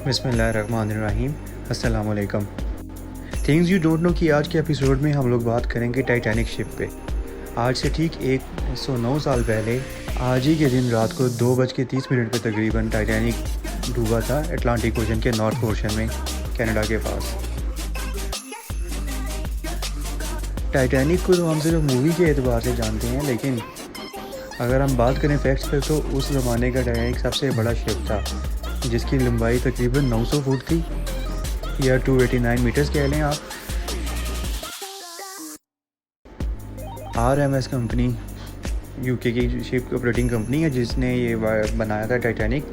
बिस्मिल्लाहिर्रहमानिर्रहीम। अस्सलाम वालेकुम। थिंग्स यू डोंट नो की आज के एपिसोड में हम लोग बात करेंगे टाइटैनिक शिप पे। आज से ठीक 109 साल पहले आज ही के दिन रात को 2:30 पे तकरीबन टाइटैनिक डूबा था अटलांटिक ओशन के नॉर्थ पोर्शन में कनाडा के पास। टाइटैनिक को तो हम सिर्फ मूवी के एतबार से जानते हैं, लेकिन अगर हम बात करें फैक्ट्स पे तो उस ज़माने का टाइटैनिक सबसे बड़ा शिप था जिसकी लंबाई तकरीबन 900 फुट थी या 289 मीटर्स कह लें आप। RMS कंपनी यूके की शिप ऑपरेटिंग कंपनी है जिसने ये बनाया था टाइटैनिक,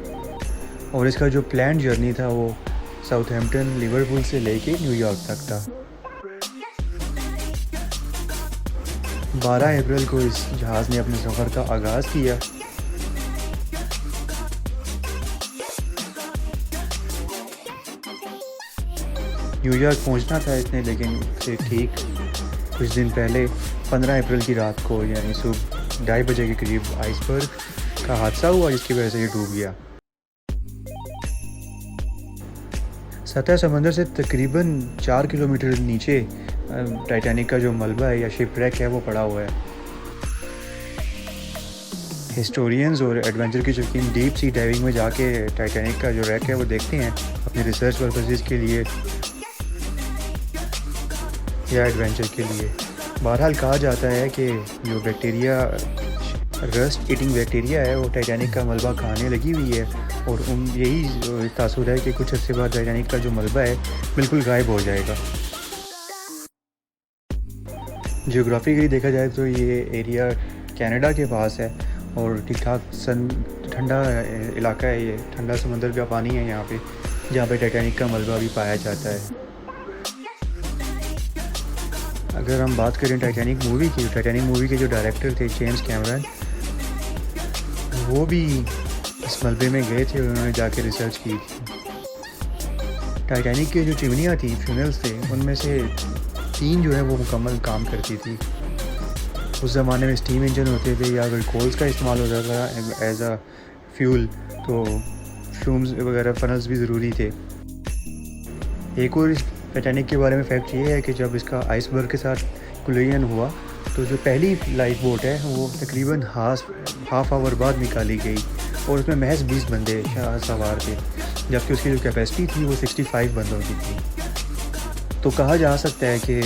और इसका जो प्लान जर्नी था वो साउथहैम्पटन लिवरपूल से लेके न्यूयॉर्क तक था। 12 अप्रैल को इस जहाज़ ने अपने सफ़र का आगाज़ किया। न्यूयॉर्क पहुंचना था इसने, लेकिन से ठीक कुछ दिन पहले 15 अप्रैल की रात को यानी सुबह 2:30 बजे के करीब आइसबर्ग का हादसा हुआ जिसकी वजह से ये डूब गया। सतह समंदर से तकरीबन 4 किलोमीटर नीचे टाइटैनिक का जो मलबा है या शिप रैक है वो पड़ा हुआ है। हिस्टोरियंस और एडवेंचर के शौकीन डीप सी डाइविंग में जाके टाइटैनिक का जो रैक है वो देखते हैं अपने रिसर्च पर्पसेस के लिए या एडवेंचर के लिए। बहरहाल कहा जाता है कि जो बैक्टीरिया रस्ट ईटिंग बैक्टीरिया है वो टाइटैनिक का मलबा खाने लगी हुई है, और यही तासुर है कि कुछ अर्से बाद टाइटैनिक का जो मलबा है बिल्कुल गायब हो जाएगा। जियोग्राफिकली देखा जाए तो ये एरिया कनाडा के पास है और ठीक ठाक ठंडा इलाका है, ये ठंडा समंदर का पानी है यहाँ पे, जहाँ पे टाइटैनिक का मलबा भी पाया जाता है। अगर हम बात करें टाइटैनिक मूवी की, टाइटैनिक मूवी के जो डायरेक्टर थे जेम्स कैमरन, वो भी इस मलबे में गए थे और उन्होंने जाके रिसर्च की थी। टाइटैनिक के जो चिमनियाँ थी, फ्यूनल्स थे, उनमें से 3 जो है वो मुकम्मल काम करती थी। उस ज़माने में स्टीम इंजन होते थे या अगर कोल्स का इस्तेमाल होता था एज अ फ्यूल तो फ्यूम्स वगैरह फनल्स भी ज़रूरी थे। एक और टाइटैनिक के बारे में फैक्ट ये है कि जब इसका आइसबर्ग के साथ कोलिजन हुआ तो जो पहली लाइफ बोट है वो तकरीबन हाफ आवर बाद निकाली गई और उसमें महज 20 बंदे सवार थे, जबकि उसकी जो कैपेसिटी थी वो 65 बंदों की थी। तो कहा जा सकता है कि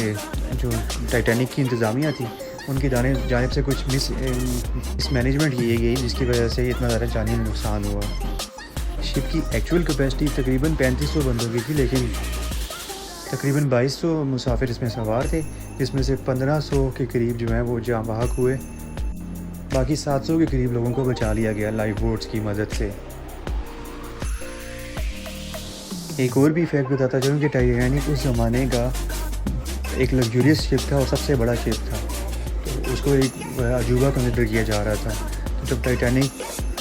जो टाइटैनिक की इंतज़ामिया थी उनकी जानिब से कुछ मिसमैनेजमेंट की गई जिसकी वजह से इतना ज़्यादा जानी नुकसान हुआ। शिप की एक्चुअल कैपेसिटी तकरीबन 3500 बंदों की थी, लेकिन तकरीबन 2200 मुसाफिर इसमें सवार थे, जिसमें से 1500 के करीब जो हैं वो जाँ बहक हुए। बाकी 700 के करीब लोगों को बचा लिया गया लाइफ बोट्स की मदद से। एक और भी फैक्ट बताता चलूँ कि टाइटैनिक उस ज़माने का एक लग्जूरियस शिप था और सबसे बड़ा शिप था, तो उसको एक अजूबा कंसिडर किया जा रहा था। तो जब टाइटैनिक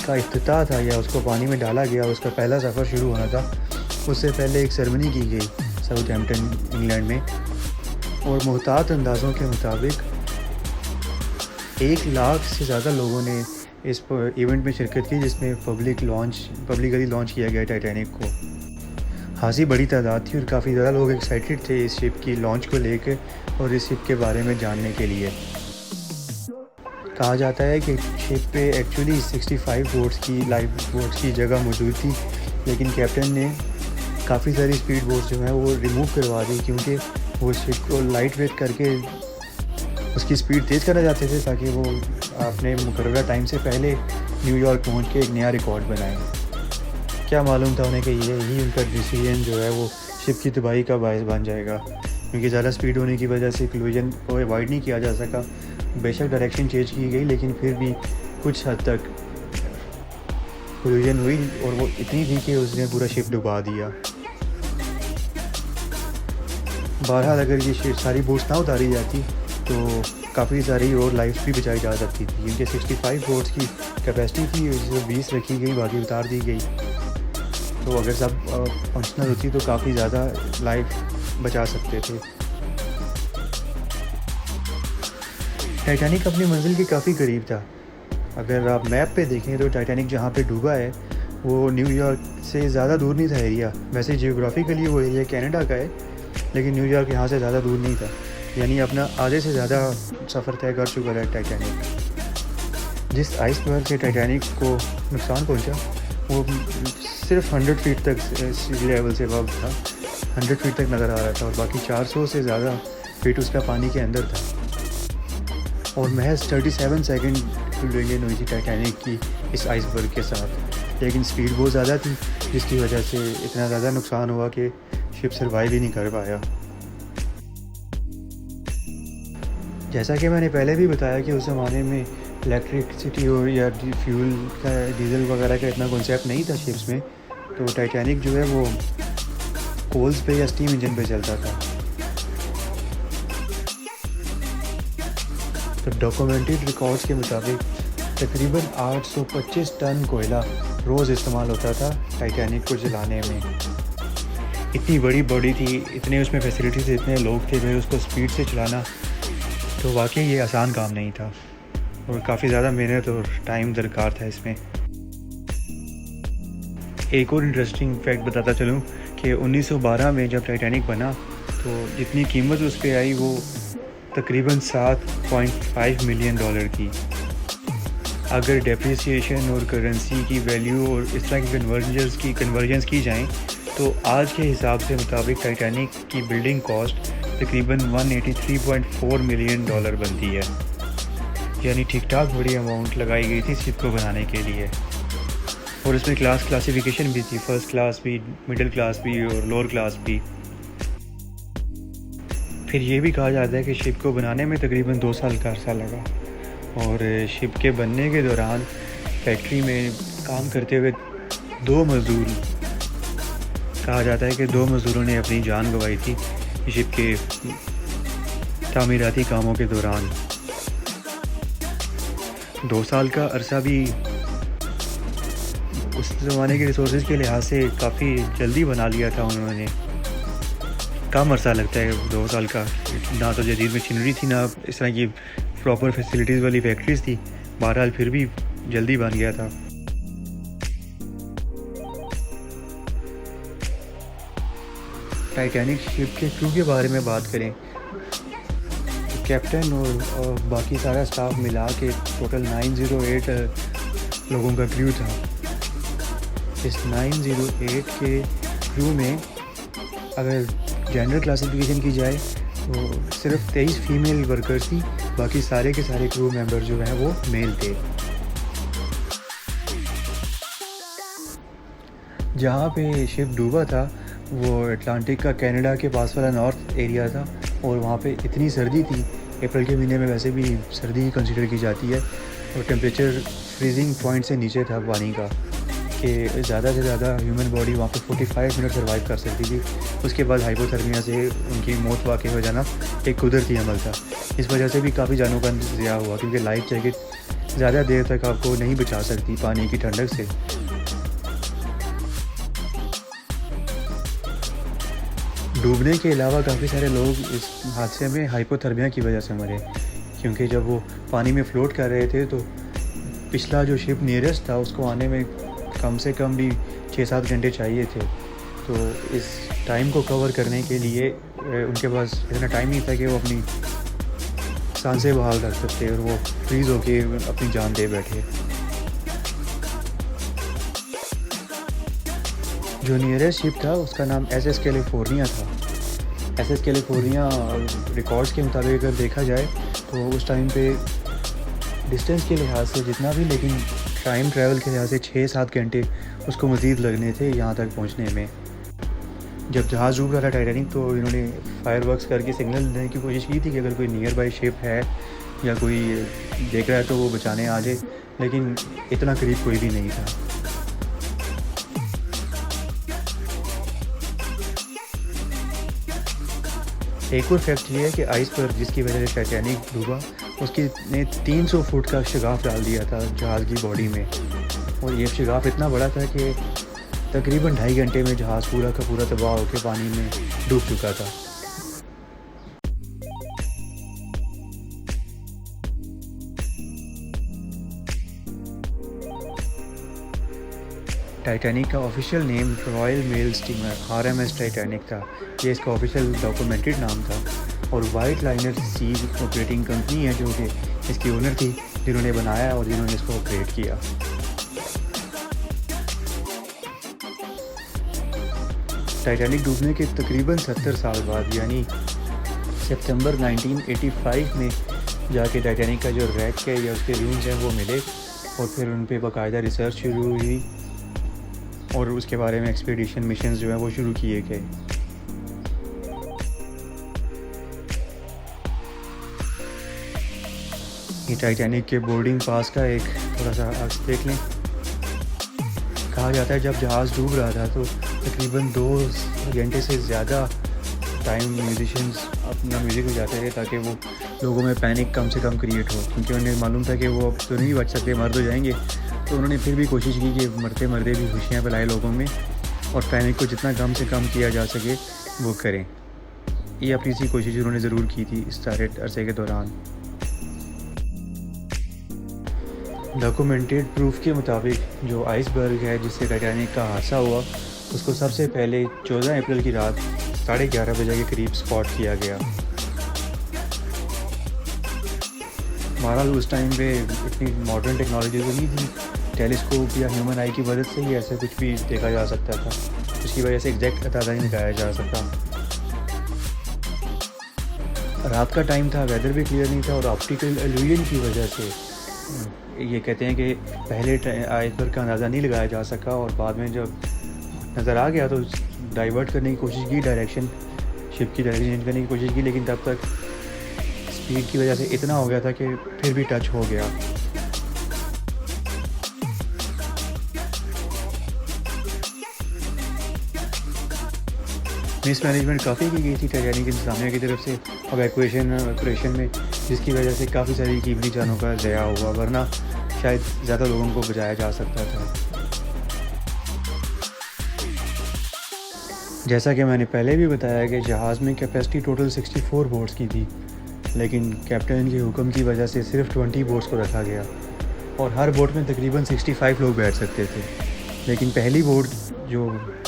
का इफ्तिताह था या उसको पानी में डाला गया, उसका पहला सफ़र शुरू होना था, उससे पहले एक सेरेमनी की गई साउथहैम्पटन इंग्लैंड में, और मुहतात अंदाज़ों के मुताबिक 1 लाख से ज़्यादा लोगों ने इस इवेंट में शिरकत की जिसमें पब्लिकली लॉन्च किया गया टाइटैनिक को। खासी बड़ी तादाद थी और काफ़ी ज़्यादा लोग एक्साइटेड थे इस शिप की लॉन्च को लेकर और इस शिप के बारे में जानने के लिए। कहा जाता है कि शिप पे एक्चुअली 65 बोट्स की लाइफ बोट्स की जगह मौजूद थी, लेकिन कैप्टन ने काफ़ी सारी स्पीड बोट्स जो हैं वो रिमूव करवा दी क्योंकि वो शिप को लाइट वेट करके उसकी स्पीड तेज़ करना चाहते थे ताकि वो अपने मुकर्ररा टाइम से पहले न्यूयॉर्क पहुंच के एक नया रिकॉर्ड बनाएं। क्या मालूम था उन्हें कि यही उनका डिसीजन जो है वो शिप की तबाही का बायस बन जाएगा, क्योंकि ज़्यादा स्पीड होने की वजह से कोलिजन को अवॉइड नहीं किया जा सका। बेशक डायरेक्शन चेंज की गई, लेकिन फिर भी कुछ हद तक कोलिजन हुई और वो इतनी थी कि उसने पूरा शिप डुबा दिया। बहरहाल अगर ये सारी बोट्स ना उतारी जाती तो काफ़ी सारी और लाइफ भी बचाई जा सकती थी, क्योंकि 65 बोट्स की कैपेसिटी थी, जिसमें 20 रखी गई, बाकी उतार दी गई। तो अगर सब फंक्शनल होती तो काफ़ी ज़्यादा लाइफ बचा सकते थे। टाइटैनिक अपनी मंजिल के काफ़ी करीब था। अगर आप मैप पे देखें तो टाइटैनिक जहाँ पे डूबा है वो न्यूयॉर्क से ज़्यादा दूर नहीं था एरिया। वैसे जियोग्राफिकली वो एरिया कनाडा का है, लेकिन न्यूयॉर्क यहाँ से ज़्यादा दूर नहीं था। यानी अपना आधे से ज़्यादा सफ़र तय कर चुका है टाइटैनिक। जिस आइसबर्ग से टाइटैनिक को नुकसान पहुँचा वो सिर्फ 100 फीट तक सी लेवल से अबव था, 100 फीट तक नज़र आ रहा था, और बाकी 400 से ज़्यादा फीट उसका पानी के अंदर था। और महज 37 सेकंड लैंडिंग हुई थी टाइटैनिक की इस आइसबर्ग के साथ, लेकिन स्पीड बहुत ज़्यादा थी, जिसकी वजह से इतना ज़्यादा नुकसान हुआ कि शिप सर्वाइव ही नहीं कर पाया। जैसा कि मैंने पहले भी बताया कि उस ज़माने में इलेक्ट्रिसिटी और या फ्यूल का, डीजल वगैरह का इतना कॉन्सेप्ट नहीं था शिप्स में, तो टाइटैनिक जो है वो कोल्स पे या स्टीम इंजन पे चलता था। तो डॉक्यूमेंटेड रिकॉर्ड्स के मुताबिक तकरीबन 825 टन कोयला रोज़ इस्तेमाल होता था टाइटैनिक को जलाने में। इतनी बड़ी बॉडी थी, इतने उसमें फैसिलिटीज़, इतने लोग थे, फिर उसको स्पीड से चलाना तो वाकई ये आसान काम नहीं था, और काफ़ी ज़्यादा मेहनत और टाइम दरकार था इसमें। एक और इंटरेस्टिंग फैक्ट बताता चलूँ कि 1912 में जब टाइटैनिक बना तो जितनी कीमत उस पर आई वो तकरीबन $7.5 मिलियन की। अगर डेप्रिसिएशन और करेंसी की वैल्यू और इस तरह की कन्वर्जन्स की जाएं तो आज के हिसाब से मुताबिक टाइटैनिक की बिल्डिंग कॉस्ट तकरीबन $183.4 मिलियन बनती है। यानी ठीक ठाक बड़ी अमाउंट लगाई गई थी शिप को बनाने के लिए। और इसमें क्लासिफिकेशन भी थी, फर्स्ट क्लास भी, मिडिल क्लास भी और लोअर क्लास भी। फिर ये भी कहा जाता है कि शिप को बनाने में तकरीबन 2 साल का अरसा लगा, और शिप के बनने के दौरान फैक्ट्री में काम करते हुए 2 मज़दूर, कहा जाता है कि 2 मज़दूरों ने अपनी जान गंवाई थी शिप के तामीराती कामों के दौरान। 2 साल का अरसा भी उस ज़माने के रिसोर्सेज के लिहाज से काफ़ी जल्दी बना लिया था उन्होंने। कम अरसा लगता है 2 साल का, ना तो जदीद मशीनरी थी, ना इस तरह की प्रॉपर फैसिलिटीज़ वाली फैक्ट्रीज थी। बहरहाल फिर भी जल्दी बन गया था। टाइटैनिक शिप के क्रू के बारे में बात करें तो कैप्टन और बाकी सारा स्टाफ मिला के टोटल 908 लोगों का क्रू था। इस 908 के क्रू में अगर जेंडर क्लासिफिकेशन की जाए तो सिर्फ 23 फीमेल वर्कर्स थी, बाकी सारे के सारे क्रू मेंबर जो हैं वो मेल थे। जहाँ पे शिप डूबा था वो अटलांटिक का कनाडा के पास वाला नॉर्थ एरिया था, और वहाँ पे इतनी सर्दी थी, अप्रैल के महीने में वैसे भी सर्दी ही कंसिडर की जाती है, और टेम्परेचर फ्रीजिंग पॉइंट से नीचे था पानी का, कि ज़्यादा से ज़्यादा ह्यूमन बॉडी वहाँ पे 45 मिनट सर्वाइव कर सकती थी। उसके बाद हाइपोथर्मिया से उनकी मौत वाक़ई हो जाना एक कुदरती अमल था। इस वजह से भी काफ़ी जानों का ज़िया हुआ, क्योंकि लाइफ जैकेट ज़्यादा देर तक आपको नहीं बचा सकती पानी की ठंडक से। डूबने के अलावा काफ़ी सारे लोग इस हादसे में हाइपोथर्मिया की वजह से मरे, क्योंकि जब वो पानी में फ़्लोट कर रहे थे तो पिछला जो शिप नियरेस्ट था उसको आने में कम से कम भी 6-7 घंटे चाहिए थे। तो इस टाइम को कवर करने के लिए उनके पास इतना टाइम नहीं था कि वो अपनी सांसें बहाल कर सकते, और वो फ्रीज़ होके अपनी जान दे बैठे। जो नियरेस्ट शिप था उसका नाम SS कैलिफोर्निया था। SS कैलिफोर्निया रिकॉर्ड्स के मुताबिक अगर देखा जाए तो उस टाइम पे डिस्टेंस के लिहाज से जितना भी, लेकिन टाइम ट्रैवल के लिहाज से 6-7 घंटे उसको मज़ीद लगने थे यहाँ तक पहुँचने में। जब जहाज़ डूब रहा था टाइटैनिक तो इन्होंने फायरवर्क्स करके सिग्नल देने की कोशिश की थी कि अगर कोई नियर बाई शिप है या कोई देख रहा है तो वो बचाने आ जाए, लेकिन इतना करीब कोई भी नहीं था। एक और फैक्ट ये है कि आइसबर्ग जिसकी वजह से टाइटैनिक डूबा उसकी ने 300 फुट का शगाफ डाल दिया था जहाज़ की बॉडी में, और ये शगाफ इतना बड़ा था कि तकरीबन 2.5 घंटे में जहाज़ पूरा का पूरा तबाह होकर पानी में डूब चुका था। टाइटैनिक का official name Royal Mail Steamer RMS Titanic था। ये इसका ऑफिशियल डॉक्यूमेंटेड नाम था। और White Liner sea operating company है जो कि इसकी ओनर थी, जिन्होंने बनाया और जिन्होंने इसको ऑपरेट किया। टाइटैनिक डूबने के तकरीबन 70 साल बाद यानी सितंबर 1985 में जाके टाइटैनिक का जो रैक है या उसके रूम्स हैं वो मिले और फिर उन पे बाकायदा रिसर्च शुरू हुई और उसके बारे में एक्सपीडिशन मिशन जो हैं वो शुरू किए गए। ये टाइटैनिक के बोर्डिंग पास का एक थोड़ा सा अक्स देख लें। कहा जाता है जब जहाज़ डूब रहा था तो तकरीबन 2 घंटे से ज़्यादा टाइम म्यूजिशियंस अपना म्यूज़िक बजाते थे ताकि वो लोगों में पैनिक कम से कम क्रिएट हो, क्योंकि उन्हें मालूम था कि वो अब तो नहीं बच सकते, मर तो जाएंगे। तो उन्होंने फिर भी कोशिश की कि मरते मरते भी खुशियाँ फैलाए लोगों में और पैनिक को जितना कम से कम किया जा सके वो करें। ये अपनी सी कोशिश उन्होंने ज़रूर की थी इस सारे अरसे के दौरान। डॉक्यूमेंटेड प्रूफ के मुताबिक जो आइसबर्ग है जिससे टाइटैनिक का हादसा हुआ उसको सबसे पहले 14 अप्रैल की रात 11:30 बजे के करीब स्पॉट किया गया। बहरहाल उस टाइम पे इतनी मॉडर्न टेक्नोलॉजी तो नहीं थी, टेलीस्कोप या ह्यूमन आई की मदद से ही ऐसा कुछ भी देखा जा सकता था, उसकी वजह से एग्जैक्ट अंदाज़ा नहीं लगाया जा सकता। रात का टाइम था, वेदर भी क्लियर नहीं था और ऑप्टिकल इल्यूजन की वजह से ये कहते हैं कि पहले आइसबर्ग का अंदाज़ा नहीं लगाया जा सका और बाद में जब नज़र आ गया तो डाइवर्ट करने की कोशिश की, डायरेक्शन शिप की डायरेक्शन चेंज करने की कोशिश की, लेकिन तब तक स्पीड की वजह से इतना हो गया था कि फिर भी टच हो गया। मिस मैनेजमेंट काफ़ी की गई थी टाइटैनिक इंतजामिया की तरफ से ऑपरेशन में, जिसकी वजह से काफ़ी सारी कीमती जानों का ज़या हुआ, वरना शायद ज़्यादा लोगों को बचाया जा सकता था। जैसा कि मैंने पहले भी बताया कि जहाज़ में कैपेसिटी टोटल 64 बोट्स की थी, लेकिन कैप्टन के हुक्म की वजह से सिर्फ 20 बोट्स को रखा गया और हर बोट में तकरीबन 65 लोग बैठ सकते थे। लेकिन पहली बोट जो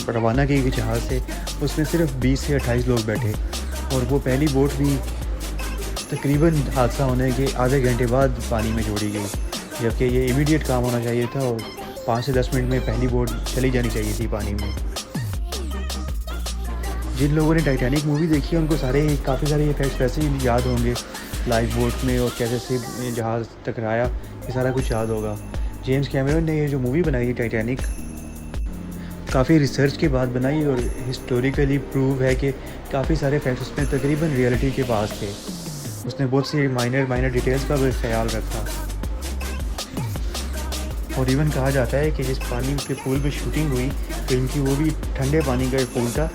रवाना की गई जहाज़ से उसमें सिर्फ 20 से 28 लोग बैठे और वो पहली बोट भी तकरीबन हादसा होने के आधे घंटे बाद पानी में छोड़ी गई, जबकि ये इमीडिएट काम होना चाहिए था और 5 से 10 मिनट में पहली बोट चली जानी चाहिए थी पानी में। जिन लोगों ने टाइटैनिक मूवी देखी है उनको काफ़ी सारे इफेक्ट्स वैसे ही याद होंगे, लाइफ बोट में और कैसे से जहाज़ टकराया, ये सारा कुछ याद होगा। जेम्स कैमरन ने ये जो मूवी बनाई टाइटैनिक काफ़ी रिसर्च के बाद बनाई और हिस्टोरिकली प्रूव है कि काफ़ी सारे फैक्ट्स उसमें तकरीबन रियलिटी के पास थे। उसने बहुत सी माइनर डिटेल्स का भी ख्याल रखा और इवन कहा जाता है कि जिस पानी के पूल में शूटिंग हुई फिल्म की वो भी ठंडे पानी का एक पूल था,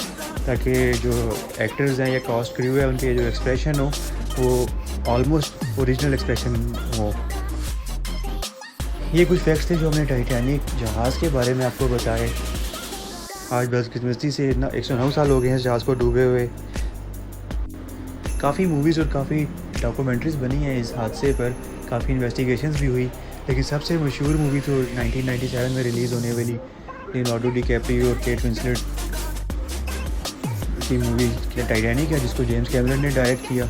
ताकि जो एक्टर्स हैं या कास्ट क्रू है उनके जो एक्सप्रेशन हो वो ऑलमोस्ट ओरिजिनल एक्सप्रेशन हो। ये कुछ फैक्ट्स थे जो हमने टाइटैनिक जहाज़ के बारे में आपको बताए। आज बदकिस्मती से 109 साल हो गए हैं इस जहाज़ को डूबे हुए। काफ़ी मूवीज़ और काफ़ी डॉक्यूमेंट्रीज़ बनी हैं इस हादसे पर, काफ़ी इन्वेस्टिगेशंस भी हुई, लेकिन सबसे मशहूर मूवी तो 1997 में रिलीज़ होने वाली लियोनार्डो डिकैप्रियो और केट विंसलेट की मूवी टाइटैनिक है, जिसको जेम्स कैमरन ने डायरेक्ट किया।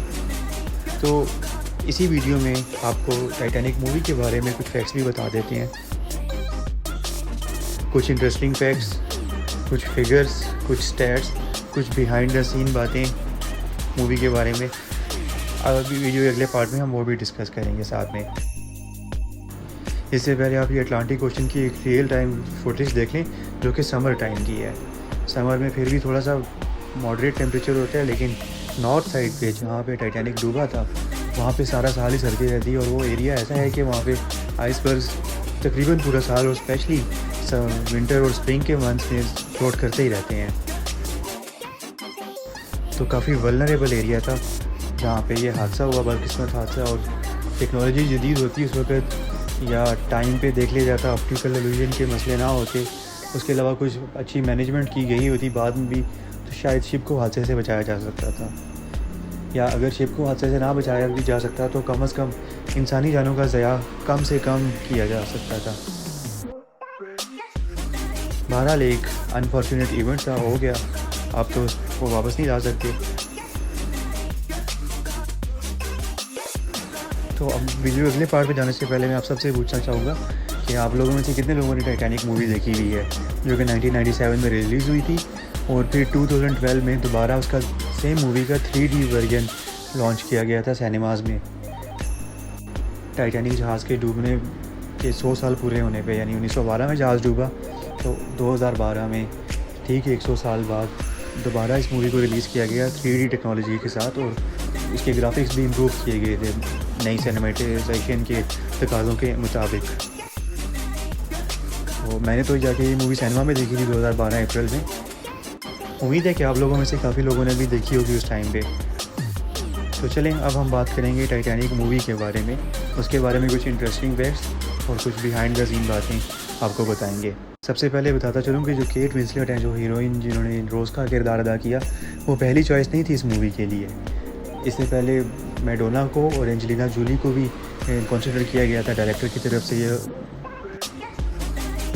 तो इसी वीडियो में आपको टाइटैनिक मूवी के बारे में कुछ फैक्ट्स भी बता देते हैं, कुछ इंटरेस्टिंग फैक्ट्स, कुछ फिगर्स, कुछ स्टैट्स, कुछ बिहाइंड द सीन बातें मूवी के बारे में। अभी वीडियो अगले पार्ट में हम वो भी डिस्कस करेंगे साथ में। इससे पहले आप ये अटलांटिक ओशन की एक रियल टाइम फुटेज देख लें जो कि समर टाइम की है। समर में फिर भी थोड़ा सा मॉडरेट टेम्परेचर होता है, लेकिन नॉर्थ साइड पे जहाँ पे टाइटैनिक डूबा था वहाँ पे सारा साल ही सर्दी रहती है और वो एरिया ऐसा है कि वहाँ पे आइसबर्ग्स तकरीबन पूरा साल और स्पेशली विंटर और स्प्रिंग के मंथ्स में फ्लोट करते ही रहते हैं। तो काफ़ी वल्नरेबल एरिया था जहाँ पे ये हादसा हुआ, बदकिस्मत हादसा। और टेक्नोलॉजी जदीद होती उस वक्त या टाइम पे देख लिया जाता, ऑप्टिकल इल्यूजन के मसले ना होते, उसके अलावा कुछ अच्छी मैनेजमेंट की गई होती बाद में भी, तो शायद शिप को हादसे से बचाया जा सकता था। या अगर शिप को हादसे से ना बचाया भी जा सकता तो कम से कम इंसानी जानों का ज़या कम से कम किया जा सकता था। बहरहाल एक अनफॉर्चुनेट इवेंट था, हो गया, आप तो वो वापस नहीं ला सकते। तो अब वीडियो अगले पार्ट पे जाने से पहले मैं आप सबसे पूछना चाहूँगा कि आप लोगों में से कितने लोगों ने टाइटैनिक मूवी देखी हुई है, जो कि 1997 में रिलीज़ हुई थी और फिर 2012 में दोबारा उसका सेम मूवी का 3D वर्जन लॉन्च किया गया था सिनेमाज़ में। टाइटैनिक जहाज़ के डूबने के 100 साल पूरे होने पे, यानी 1912 में जहाज़ डूबा, तो 2012 में ठीक 100 साल बाद दोबारा इस मूवी को रिलीज़ किया गया 3D टेक्नोलॉजी के साथ, और इसके ग्राफिक्स भी इम्प्रूव किए गए थे नई सिनेमेटाइजेशन के तकाज़ों के मुताबिक। तो मैंने तो जाके ये मूवी सिनेमा में देखी थी 2012 अप्रैल में। उम्मीद है कि आप लोगों में से काफ़ी लोगों ने भी देखी होगी उस टाइम पे। तो चलें अब हम बात करेंगे टाइटैनिक मूवी के बारे में, उसके बारे में कुछ इंटरेस्टिंग फैक्ट्स और कुछ बिहाइंड द सीन बातें आपको बताएंगे। सबसे पहले बताता चलूँ कि जो केट विंसलेट है, जो हीरोइन जिन्होंने रोज़ का किरदार अदा किया, वो पहली चॉइस नहीं थी इस मूवी के लिए। इससे पहले मैडोना को और एंजेलिना जूली को भी कंसिडर किया गया था डायरेक्टर की तरफ से ये,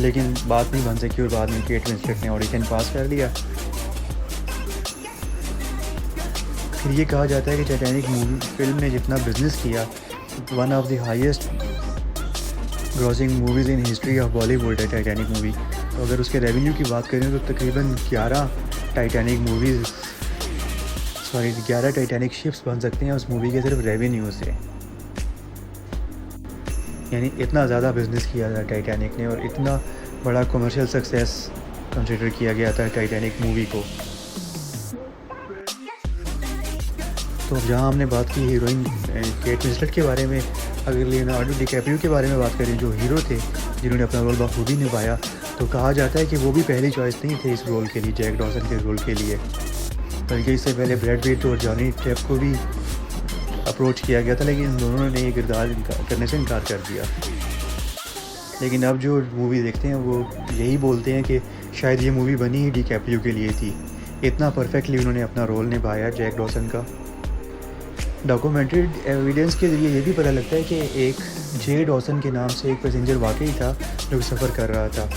लेकिन बात नहीं बन सकी और बाद में केट विंसलेट ने ऑडिशन पास कर लिया। फिर ये कहा जाता है कि टाइटैनिक मूवी फिल्म ने जितना बिजनेस किया, one of the highest grossing movies in history of Bollywood है टाइटैनिक मूवी। तो अगर उसके रेवेन्यू की बात करें तो तकरीबन 11 टाइटैनिक शिप्स बन सकते हैं उस मूवी के सिर्फ रेवेन्यू से। यानी इतना ज़्यादा बिजनेस किया था टाइटैनिक ने और इतना बड़ा कमर्शियल सक्सेस कंसिडर किया गया था टाइटैनिक मूवी को। तो जहाँ हमने बात की हीरोइन केट विंसलेट के बारे में, अगर लियोनार्डो डिकैप्रियो के बारे में बात करें, जो हीरो थे जिन्होंने अपना रोल बखूबी निभाया, तो कहा जाता है कि वो भी पहली चॉइस नहीं थे इस रोल के लिए, जैक डॉसन के रोल के लिए, बल्कि इससे पहले ब्रैड पिट और जॉनी डेप को भी अप्रोच किया गया था, लेकिन इन दोनों ने ये किरदार करने से इनकार कर दिया। लेकिन अब जो मूवी देखते हैं वो यही बोलते हैं कि शायद ये मूवी बनी ही डिकैप्रियो के लिए थी, इतना परफेक्टली उन्होंने अपना रोल निभाया जैक डॉसन का। डॉक्यूमेंटेड एविडेंस के ज़रिए ये भी पता लगता है कि एक जे डॉसन के नाम से एक पैसेंजर वाकई था जो सफ़र कर रहा था।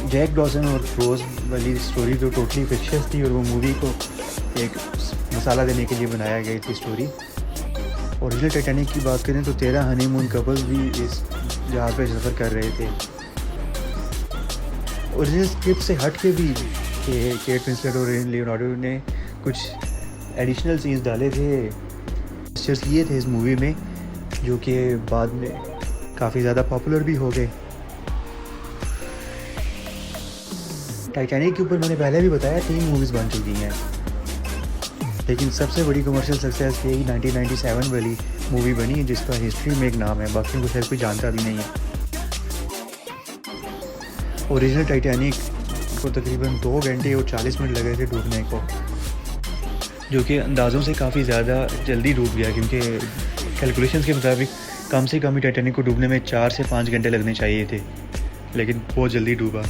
जैक डॉसन और रोज़ वाली स्टोरी जो टोटली फिक्शस थी और वो मूवी को एक मसाला देने के लिए बनाया गई थी स्टोरी। ओरिजिनल टाइटैनिक की बात करें तो 13 हनीमून कपल्स भी इस जहाज़ पर सफ़र कर रहे थे। ओरिजिनल स्क्रिप्ट से हट के भी केट विंसलेट और लियोनार्डो ने कुछ एडिशनल सीन्स डाले थे, पिक्चर्स किए थे इस मूवी में, जो कि बाद में काफ़ी ज़्यादा पॉपुलर भी हो गए। टाइटैनिक के ऊपर मैंने पहले भी बताया 3 मूवीज़ बन चुकी हैं, लेकिन सबसे बड़ी कमर्शियल सक्सेस यही 1997 वाली मूवी बनी जिसका हिस्ट्री में एक नाम है, बाकियों को शायद कोई जानता भी नहीं है। ओरिजिनल टाइटैनिक को तकरीबन 2 घंटे और 40 मिनट लगे थे डूबने को, जो कि अंदाज़ों से काफ़ी ज़्यादा जल्दी डूब गया, क्योंकि कैलकुलेशंस के मुताबिक कम से कम ही टाइटैनिक को डूबने में 4 से 5 घंटे लगने चाहिए थे, लेकिन बहुत जल्दी डूबा।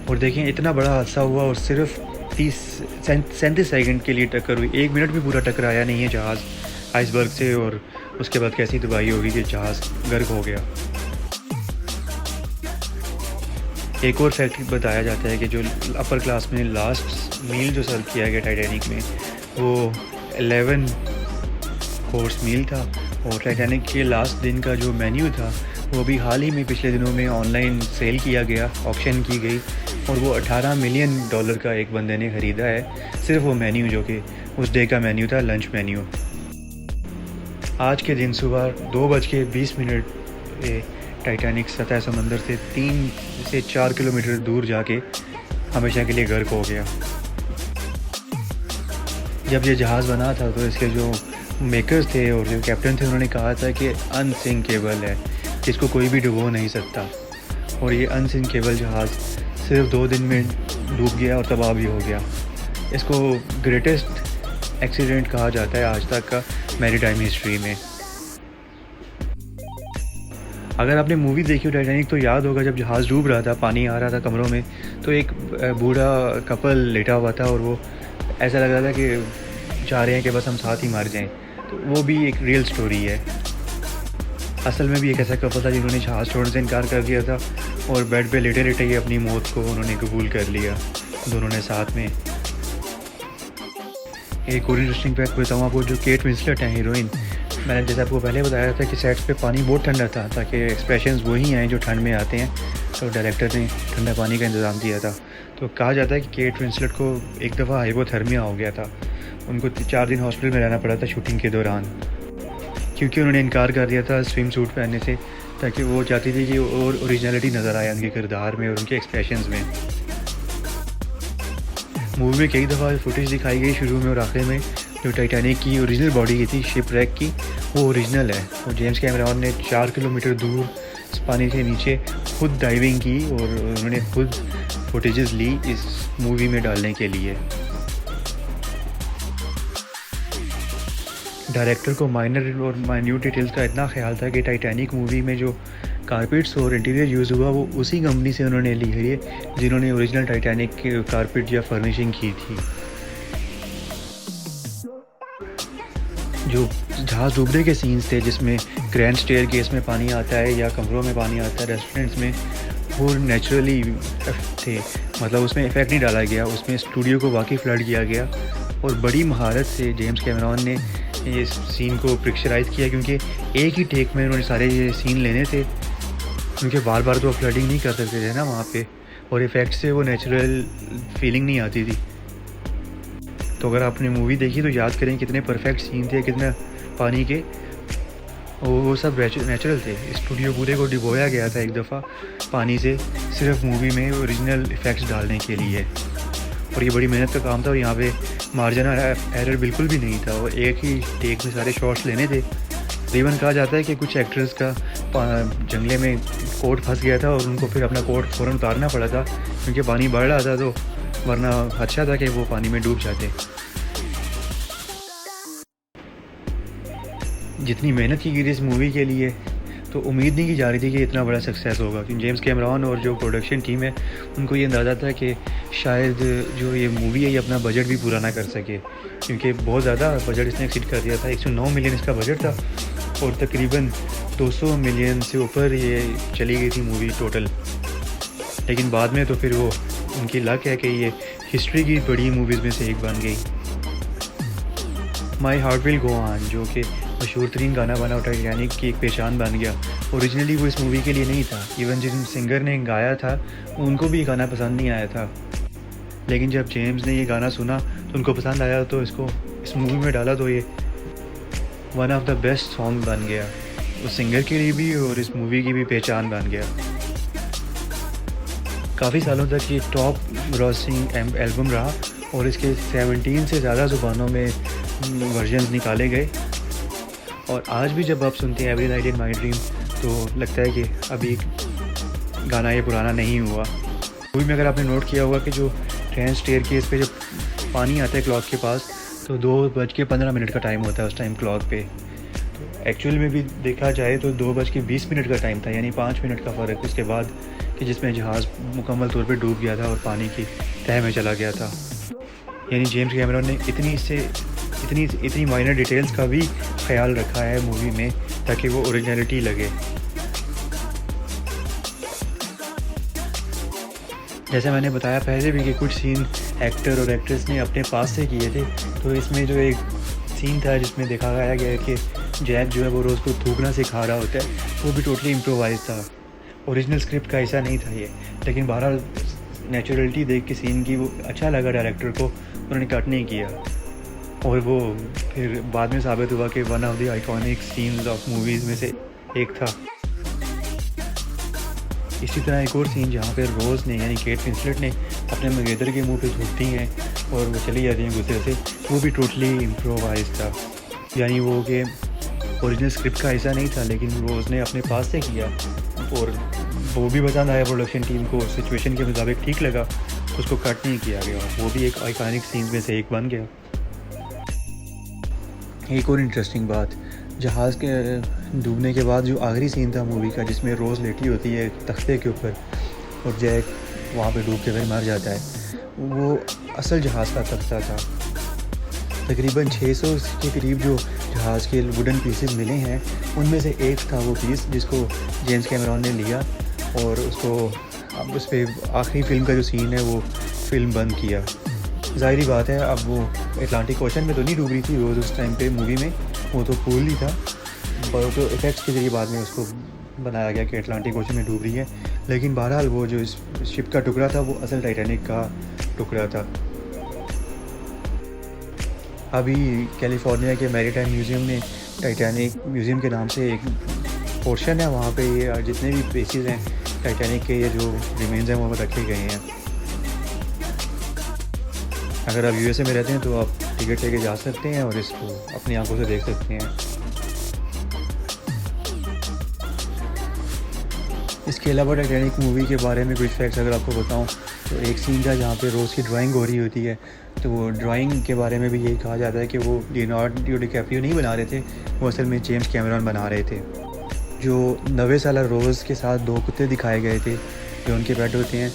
और देखें इतना बड़ा हादसा हुआ और सिर्फ 37 सेकंड के लिए टक्कर हुई, 1 मिनट भी पूरा टकराया नहीं है जहाज़ आइसबर्ग से, और उसके बाद कैसी तबाही होगी कि जहाज़ गर्क हो गया। एक और फैक्ट बताया जाता है कि जो अपर क्लास में लास्ट मील जो सर्व किया गया टाइटैनिक में, वो 11 कोर्स मील था, और टाइटैनिक के लास्ट दिन का जो मेन्यू था वो भी हाल ही में पिछले दिनों में ऑनलाइन सेल किया गया, ऑक्शन की गई, और वो $18 मिलियन का एक बंदे ने ख़रीदा है, सिर्फ वो मेन्यू जो कि उस डे का मेन्यू था, लंच मेन्यू। आज के दिन सुबह 2:20 टाइटैनिक सतह समंदर से 3 से 4 किलोमीटर दूर जाके हमेशा के लिए गर्क हो गया। जब ये जहाज़ बना था तो इसके जो मेकर्स थे और जो कैप्टन थे उन्होंने कहा था कि अनसिंकेबल है, इसको कोई भी डुबो नहीं सकता, और ये अनसिंकेबल जहाज़ सिर्फ 2 दिन में डूब गया और तबाह भी हो गया। इसको ग्रेटेस्ट एक्सीडेंट कहा जाता है आज तक का मैरीटाइम हिस्ट्री में। अगर आपने मूवी देखी हो टाइटैनिक तो याद होगा जब जहाज़ डूब रहा था, पानी आ रहा था कमरों में, तो एक बूढ़ा कपल लेटा हुआ था और वो ऐसा लग रहा था कि चाह रहे हैं कि बस हम साथ ही मर जाएं। तो वो भी एक रियल स्टोरी है। असल में भी एक ऐसा कपल था जिन्होंने जहाज़ छोड़ने से इनकार कर दिया था और बेड पे लेटे लेटे ही अपनी मौत को उन्होंने कबूल कर लिया दोनों ने साथ में। एक और इंटरेस्टिंग फैक्ट बताऊँ आपको, जो केट विंसलेट हैं हीरोइन, मैंने जैसे आपको पहले बताया था कि सेट्स पे पानी बहुत ठंडा था ताकि एक्सप्रेशंस वही आए जो ठंड में आते हैं, तो डायरेक्टर ने ठंडा पानी का इंतज़ाम किया था। तो कहा जाता है कि केट विंसलेट को एक दफ़ा हाइपोथर्मिया हो गया था, उनको 4 दिन हॉस्पिटल में रहना पड़ा था शूटिंग के दौरान, क्योंकि उन्होंने इनकार कर दिया था स्विम सूट पहनने से, ताकि वो चाहती थी कि और ओरिजिनलिटी नज़र आए उनके किरदार में और उनके एक्सप्रेशंस में। मूवी में कई दफ़ा फुटेज दिखाई गई शुरू में और आखिर में, जो टाइटैनिक की ओरिजिनल बॉडी की थी शिप रैक की, वो ओरिजिनल है। और जेम्स कैमरॉन ने 4 किलोमीटर दूर पानी के नीचे खुद डाइविंग की और उन्होंने खुद फुटेजेस ली इस मूवी में डालने के लिए। डायरेक्टर को माइनर और माइन्यूट डिटेल्स का इतना ख्याल था कि टाइटैनिक मूवी में जो कारपेट्स और इंटीरियर यूज़ हुआ वो उसी कंपनी से उन्होंने ली है जिन्होंने ओरिजिनल टाइटैनिक की कारपेट या फर्निशिंग की थी। जो जहाज़ डूबने के सीन्स थे जिसमें ग्रैंड स्टेयर केस में पानी आता है या कमरों में पानी आता है रेस्टोरेंट्स में, वो नेचुरली थे, मतलब उसमें इफ़ेक्ट नहीं डाला गया, उसमें स्टूडियो को वाकई फ्लड किया गया और बड़ी महारत से जेम्स कैमरॉन ने ये सीन को पिक्चराइज किया, क्योंकि एक ही टेक में उन्होंने सारे ये सीन लेने थे, क्योंकि बार बार तो फ्लडिंग नहीं कर सकते थे ना वहाँ पे, और इफ़ेक्ट से वो नेचुरल फीलिंग नहीं आती थी। तो अगर आपने मूवी देखी तो याद करें कितने परफेक्ट सीन थे, कितना पानी के, वो सब नेचुरल थे। स्टूडियो पूरे को डिबोया गया था एक दफ़ा पानी से, सिर्फ मूवी में ओरिजिनल इफ़ेक्ट्स डालने के लिए, और ये बड़ी मेहनत का काम था और यहाँ पे मार्जिन एरर बिल्कुल भी नहीं था, और एक ही टेक में सारे शॉट्स लेने थे। तकरीबन कहा जाता है कि कुछ एक्टर्स का जंगले में कोट फंस गया था और उनको फिर अपना कोट फ़ौरन उतारना पड़ा था, क्योंकि पानी बढ़ रहा था, तो वरना अच्छा था कि वो पानी में डूब जाते। जितनी मेहनत की गई इस मूवी के लिए, तो उम्मीद नहीं की जा रही थी कि इतना बड़ा सक्सेस होगा, क्योंकि जेम्स कैमरॉन और जो प्रोडक्शन टीम है उनको ये अंदाज़ा था कि शायद जो ये मूवी है ये अपना बजट भी पूरा ना कर सके, क्योंकि बहुत ज़्यादा बजट इसने एक्सीड कर दिया था। 109 मिलियन इसका बजट था और तकरीबन 200 मिलियन से ऊपर ये चली गई थी मूवी टोटल। लेकिन बाद में तो फिर वो उनकी लक है कि ये हिस्ट्री की बड़ी मूवीज़ में से एक बन गई। My heart will go on, जो कि मशहूर तरीन गाना बना टाइटैनिक की एक पहचान बन गया। ओरिजिनली वो इस मूवी के लिए नहीं था, इवन जिस सिंगर ने गाया था उनको भी ये गाना पसंद नहीं आया था, लेकिन जब जेम्स ने ये गाना सुना तो उनको पसंद आया, तो इसको इस मूवी में डाला, तो ये one of the best song बन गया, उस सिंगर के लिए भी और इस मूवी की भी पहचान बन गया। काफ़ी सालों तक ये टॉप ग्रॉसिंग एल्बम रहा और इसके 17 से ज़्यादा ज़ुबानों में वर्जन्स निकाले गए, और आज भी जब आप सुनते हैं every night in my dream तो लगता है कि अभी गाना ये पुराना नहीं हुआ। मूवी में अगर आपने नोट किया होगा कि जो ट्रेन स्टेयर केस पे जब पानी आता है क्लॉक के पास, तो 2:15 का टाइम होता है उस टाइम क्लॉक पे, तो एक्चुअल में भी देखा जाए तो 2:20 का टाइम था, यानी 5 मिनट का फ़र्क उसके बाद, कि जिसमें जहाज़ मुकम्मल तौर पे डूब गया था और पानी की तह में चला गया था। यानी जेम्स कैमरॉन ने इतनी माइनर डिटेल्स का भी ख्याल रखा है मूवी में ताकि वो ओरिजिनलिटी लगे। जैसे मैंने बताया पहले भी कि कुछ सीन एक्टर और एक्ट्रेस ने अपने पास से किए थे, तो इसमें जो एक सीन था जिसमें दिखाया गया है कि जैक जो है वो रोज़ को थूकना सिखा रहा होता है, वो भी टोटली इम्प्रोवाइज था, ओरिजिनल स्क्रिप्ट का ऐसा नहीं था ये। लेकिन बहरहाल नेचुरलिटी देख के सीन की वो अच्छा लगा डायरेक्टर को, उन्होंने कट नहीं किया, और वो फिर बाद में साबित हुआ कि one of the iconic scenes of movies में से एक था। इसी तरह एक और सीन जहाँ पे रोज़ ने यानी केट विंसलेट ने अपने मैगेदर के मुंह पे थूकती हैं और वो चली जाती हैं गुस्से से, वो भी टोटली इम्प्रोवाइज था, यानी वो कि ओरिजिनल स्क्रिप्ट का ऐसा नहीं था, लेकिन रोज़ ने अपने पास से किया और वो भी पसंद आया प्रोडक्शन टीम को, सिचुएशन के मुताबिक ठीक लगा, तो उसको कट नहीं किया गया, वो भी एक आइकॉनिक सीन्स में से एक बन गया। एक और इंटरेस्टिंग बात, जहाज़ के डूबने के बाद जो आखिरी सीन था मूवी का, जिसमें रोज़ लेटी होती है तख्ते के ऊपर और जैक वहाँ पे डूब के फिर मर जाता है, वो असल जहाज़ का तख्ता था। तकरीबन 600 के करीब जो जहाज़ के वुडन पीसेस मिले हैं, उनमें से एक था वो पीस जिसको जेम्स कैमरॉन ने लिया और उसको अब उस पर आखिरी फ़िल्म का जो सीन है वो फ़िल्म बंद किया। ज़ाहिरी बात है, अब वो अटलांटिक ओशन में तो नहीं डूब रही थी रोज़ उस टाइम पे मूवी में, वो तो पूल ही था, पर तो इफ़ेक्ट्स के ज़रिए बाद में उसको बनाया गया कि अटलांटिक ओशन में डूब रही है। लेकिन बहरहाल वो जो इस शिप का टुकड़ा था वो असल टाइटैनिक का टुकड़ा था। अभी कैलिफोर्निया के मैरीटाइम म्यूज़ियम ने टाइटैनिक म्यूज़ियम के नाम से एक पोर्शन है, वहाँ पे ये जितने भी पीसेस हैं टाइटैनिक के, ये जो रिमेन्स हैं वो रखे गए हैं। अगर आप यूएसए में रहते हैं तो आप टिकट लेके जा सकते हैं और इसको अपनी आंखों से देख सकते हैं। इसके अलावा टाइटैनिक मूवी के बारे में कुछ फैक्ट्स अगर आपको बताऊं तो एक सीन था जहाँ पे रोज़ की ड्राइंग हो रही होती है, तो वो ड्राइंग के बारे में भी यही कहा जाता है कि वो लियोनार्डो डिकैप्रियो नहीं बना रहे थे, वो असल में जेम्स कैमरॉन बना रहे थे। जो 90 साल रोज़ के साथ 2 कुत्ते दिखाए गए थे जो उनके पेट होते हैं,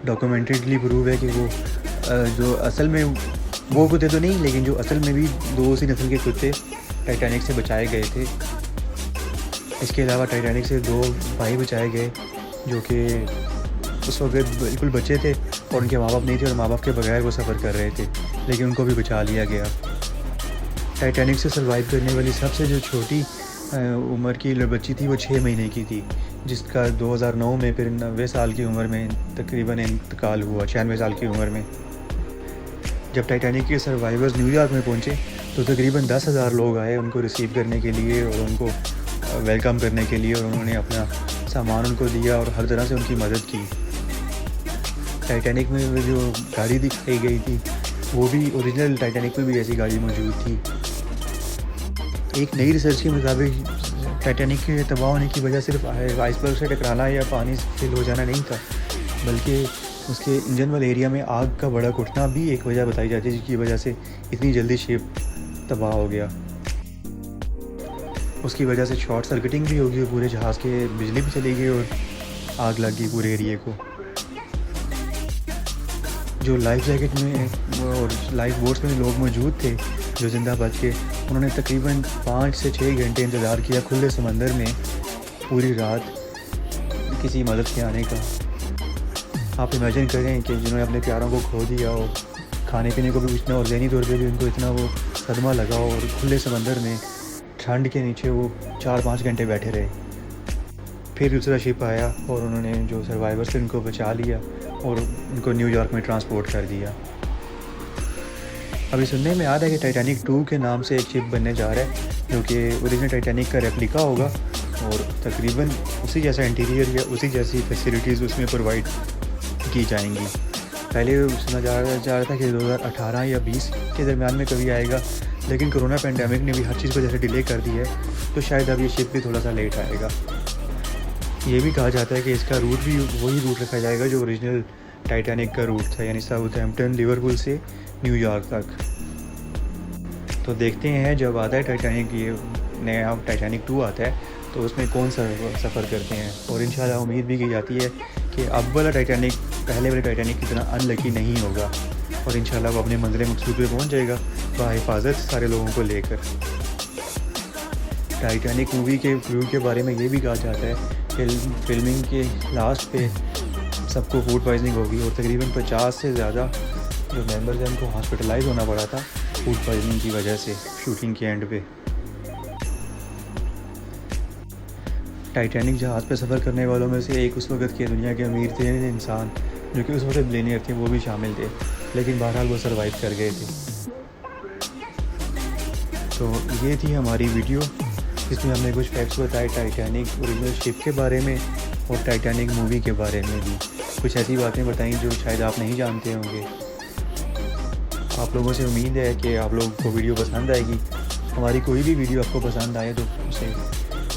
डॉक्यूमेंट्रीली प्रूव है कि वो जो असल में वो कुत्ते तो नहीं, लेकिन जो असल में भी 2 उसी नस्ल के कुत्ते टाइटैनिक से बचाए गए थे। इसके अलावा टाइटैनिक से 2 भाई बचाए गए जो कि उस वक्त बिल्कुल बच्चे थे और उनके माँ बाप नहीं थे और माँ बाप के बगैर वो सफ़र कर रहे थे, लेकिन उनको भी बचा लिया गया। टाइटैनिक से सर्वाइव करने वाली सबसे जो छोटी उम्र की बच्ची थी वो 6 महीने की थी, जिसका 2009 में फिर 90 साल की उम्र में तकरीबन इंतकाल हुआ, 96 साल की उम्र में। जब टाइटैनिक के सर्वाइवर्स न्यूयॉर्क में पहुँचे तो तकरीबन 10,000 लोग आए उनको रिसीव करने के लिए और उनको वेलकम करने के लिए, और उन्होंने अपना सामान उनको दिया और हर तरह से उनकी मदद की। टाइटैनिक में जो गाड़ी दिखाई गई थी वो भी ओरिजिनल टाइटैनिक में भी ऐसी गाड़ी मौजूद थी। एक नई रिसर्च के मुताबिक टाइटैनिक के तबाह होने की वजह सिर्फ आइसबर्ग से टकराना या पानी से फिल हो जाना नहीं था, बल्कि उसके इंजन वाले एरिया में आग का बड़ा उठना भी एक वजह बताई जाती है जिसकी वजह से इतनी जल्दी शिप तबाह हो गया। उसकी वजह से शॉर्ट सर्किटिंग भी होगी और पूरे जहाज़ के बिजली भी चली गई और आग लग गई पूरे एरिए को। जो लाइफ जैकेट में और लाइफ बोट्स में लोग मौजूद थे जो ज़िंदा बच के, उन्होंने तकरीबन 5 से 6 घंटे इंतज़ार किया खुले समंदर में पूरी रात किसी मदद के आने का। आप इमेजिन करें कि जिन्होंने अपने प्यारों को खो दिया हो, खाने पीने को भी पूछना और ज़हनी तौर पे भी उनको इतना वो सदमा लगा हो और खुले समंदर में ठंड के नीचे वो 4-5 घंटे बैठे रहे। फिर दूसरा शिप आया और उन्होंने जो सर्वाइवर्स थे उनको बचा लिया और उनको न्यूयॉर्क में ट्रांसपोर्ट कर दिया। अभी सुनने में आ रहा है कि टाइटैनिक 2 के नाम से एक शिप बनने जा रहा है जो कि ओरिजिनल टाइटैनिक का रेप्लिका होगा और तकरीबन उसी जैसा इंटीरियर या उसी जैसी फैसिलिटीज़ उसमें प्रोवाइड की जाएंगी। पहले सुना जा रहा था कि 2018 या 20 के दरमियान में कभी आएगा, लेकिन कोरोना पेंडेमिक ने भी हर चीज़ को जैसे डिले कर दी है तो शायद अब ये शिप भी थोड़ा सा लेट आएगा। ये भी कहा जाता है कि इसका रूट भी वही रूट रखा जाएगा जो ओरिजिनल टाइटैनिक का रूट था, यानी साउथहैम्पटन लिवरपूल से न्यूयॉर्क तक। तो देखते हैं जब आता है टाइटैनिक, ये नया टाइटैनिक 2 आता है तो उसमें कौन सा सफ़र करते हैं। और इंशाल्लाह उम्मीद भी की जाती है कि अब वाला टाइटैनिक पहले वाले टाइटैनिक की तरह अनलकी नहीं होगा और इंशाल्लाह वो अपने मंजिल मकसूद पे पहुंच जाएगा बाहिफाजत सारे लोगों को लेकर। टाइटैनिक मूवी के क्रू के बारे में ये भी कहा जाता है कि फिल्मिंग के लास्ट पे सबको फूड पॉइजनिंग होगी और तकरीबन 50 से ज़्यादा जो मेंबर्स हैं उनको हॉस्पिटलाइज होना पड़ा था फूड पॉइजनिंग की वजह से शूटिंग के एंड पे। टाइटैनिक जहाज़ पे सफ़र करने वालों में से एक उस वक्त के दुनिया के अमीर थे इंसान जो कि उस वक्त बिलियनियर थे, वो भी शामिल थे, लेकिन बहरहाल वो सर्वाइव कर गए थे। तो ये थी हमारी वीडियो जिसमें हमने कुछ फैक्ट्स बताए टाइटैनिक ओरिजिनल शिप के बारे में और टाइटैनिक मूवी के बारे में भी कुछ ऐसी बातें बताई जो शायद आप नहीं जानते होंगे। आप लोगों से उम्मीद है कि आप लोगों को वीडियो पसंद आएगी। हमारी कोई भी वीडियो आपको पसंद आए तो उसे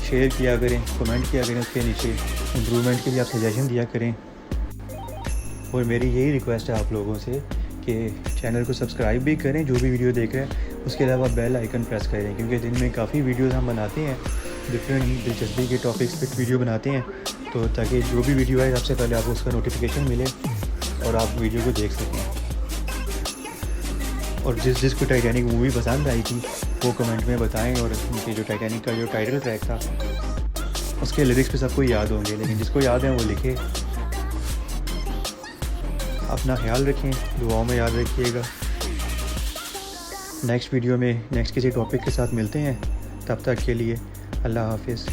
शेयर किया करें, कमेंट किया करें, उसके नीचे इम्प्रूवमेंट के लिए आप सजेशन दिया करें। और मेरी यही रिक्वेस्ट है आप लोगों से कि चैनल को सब्सक्राइब भी करें जो भी वीडियो देख रहे हैं, उसके अलावा बेल आइकन प्रेस करें क्योंकि दिन में काफ़ी वीडियोस हम बनाते हैं, डिफरेंट दिलचस्पी के टॉपिक्स पे वीडियो बनाते हैं, तो ताकि जो भी वीडियो आए सबसे पहले आपको उसका नोटिफिकेशन मिले और आप वीडियो को देख सकें। और जिसको टाइटैनिक मूवी पसंद आई थी वो कमेंट में बताएं। और उनके जो टाइटैनिक का जो टाइटल ट्रैक था उसके लिरिक्स पे सबको याद होंगे, लेकिन जिसको याद है वो लिखे। अपना ख्याल रखें, दुआओं में याद रखिएगा। नेक्स्ट वीडियो में नेक्स्ट किसी टॉपिक के साथ मिलते हैं, तब तक के लिए अल्लाह हाफिज़।